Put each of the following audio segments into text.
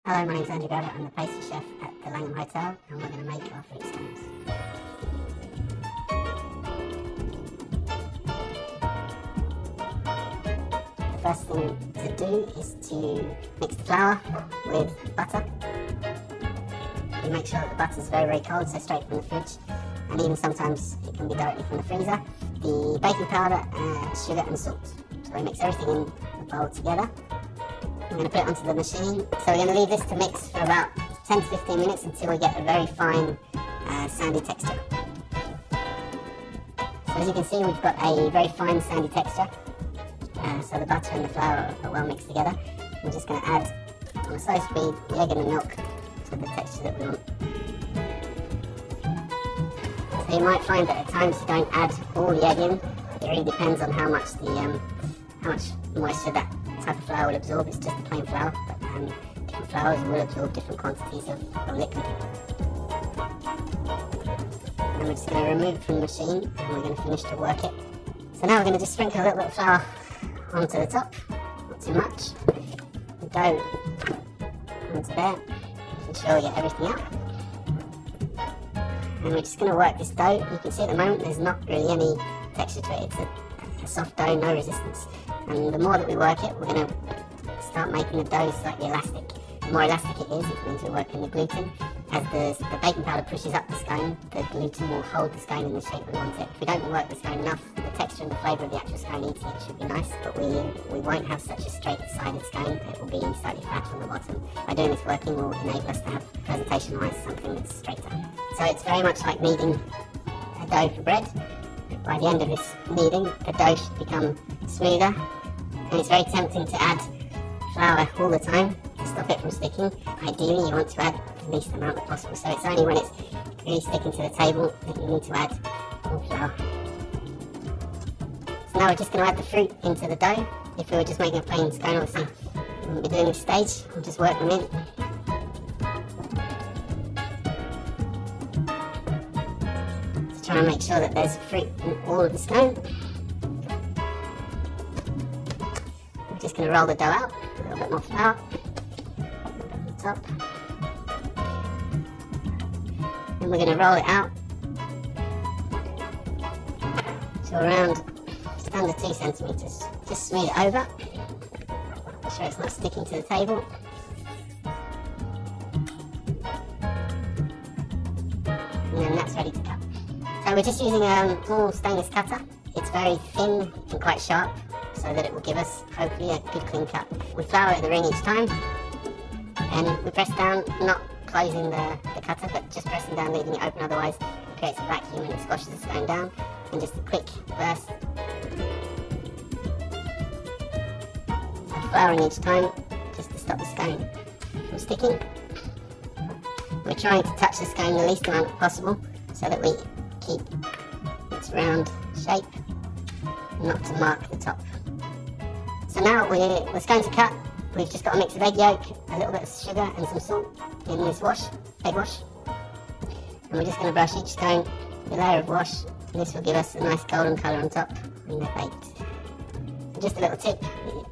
Hello, my name's Andrew Gravett. I'm the pastry chef at the Langham Hotel, and we're going to make our fruit scones. The first thing to do is to mix the flour with butter. You make sure that the butter's very, very cold, so straight from the fridge, and even sometimes it can be directly from the freezer. The baking powder, sugar and salt. So we mix everything in the bowl together. I'm going to put it onto the machine. So we're going to leave this to mix for about 10 to 15 minutes until we get a very fine sandy texture. So as you can see, we've got a very fine sandy texture. So the butter and the flour are well mixed together. We're just going to add on a slow speed the egg and the milk to the texture that we want. So you might find that at times you don't add all the egg in. It really depends on how much moisture that type of flour will absorb. It's just a plain flour, but different flours will absorb different quantities of liquid. And we're just going to remove it from the machine, and we're going to finish to work it. So now we're going to just sprinkle a little bit of flour onto the top, not too much. The dough onto there, ensure we get everything out. And we're just going to work this dough. You can see at the moment there's not really any texture to it. It's a soft dough, no resistance. And the more that we work it, we're going to start making the dough slightly elastic. The more elastic it is, it means we're working the gluten. As the baking powder pushes up the scone, the gluten will hold the scone in the shape we want it. If we don't work the scone enough, the texture and the flavour of the actual scone eating it should be nice, but we won't have such a straight-sided scone. It will be slightly flat on the bottom. By doing this working will enable us to have presentation-wise something that's straighter. So it's very much like kneading a dough for bread. By the end of this kneading, the dough should become smoother, and it's very tempting to add flour all the time to stop it from sticking. Ideally, you want to add the least amount possible, so it's only when it's really sticking to the table that you need to add more flour. So now we're just going to add the fruit into the dough. If we were just making a plain scone, obviously we wouldn't be doing this stage. We'll just work them in. Trying to make sure that there's fruit in all of the scone. We're just going to roll the dough out, a little bit more flour on the top. And we're going to roll it out to around just under 2 centimetres. Just smooth it over, make sure it's not sticking to the table. And then that's ready to cut. So we're just using a small stainless cutter. It's very thin and quite sharp, so that it will give us, hopefully, a good clean cut. We flour it at the ring each time, and we press down, not closing the cutter, but just pressing down, leaving it open, otherwise it creates a vacuum and it squashes the scone down. And just a quick burst. So flouring each time, just to stop the scone from sticking. We're trying to touch the scone the least amount possible, so that we keep its round shape, not to mark the top. So now the scones are cut. We've just got a mix of egg yolk, a little bit of sugar and some salt in this egg wash. And we're just going to brush each scone with a layer of wash, and this will give us a nice golden colour on top when they're baked. And just a little tip,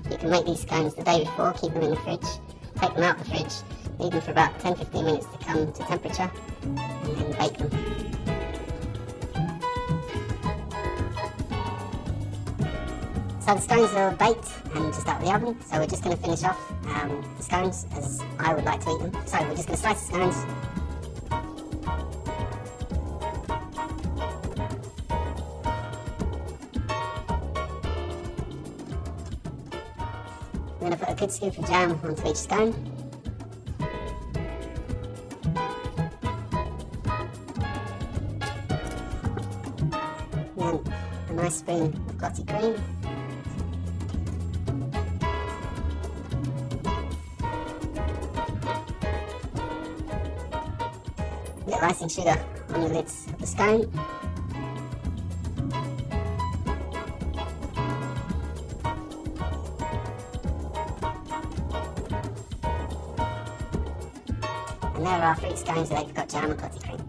you can make these scones the day before, keep them in the fridge, take them out of the fridge, leave them for about 10-15 minutes to come to temperature, and then bake them. So the scones are baked and just out of the oven, so we're just going to finish off the scones as I would like to eat them. So we're just going to slice the scones. I'm going to put a good scoop of jam onto each scone. And then a nice spoon of clotted cream. A bit of icing sugar on the lids of the scone. And there are our fruit scones with apricot jam and clotted cream.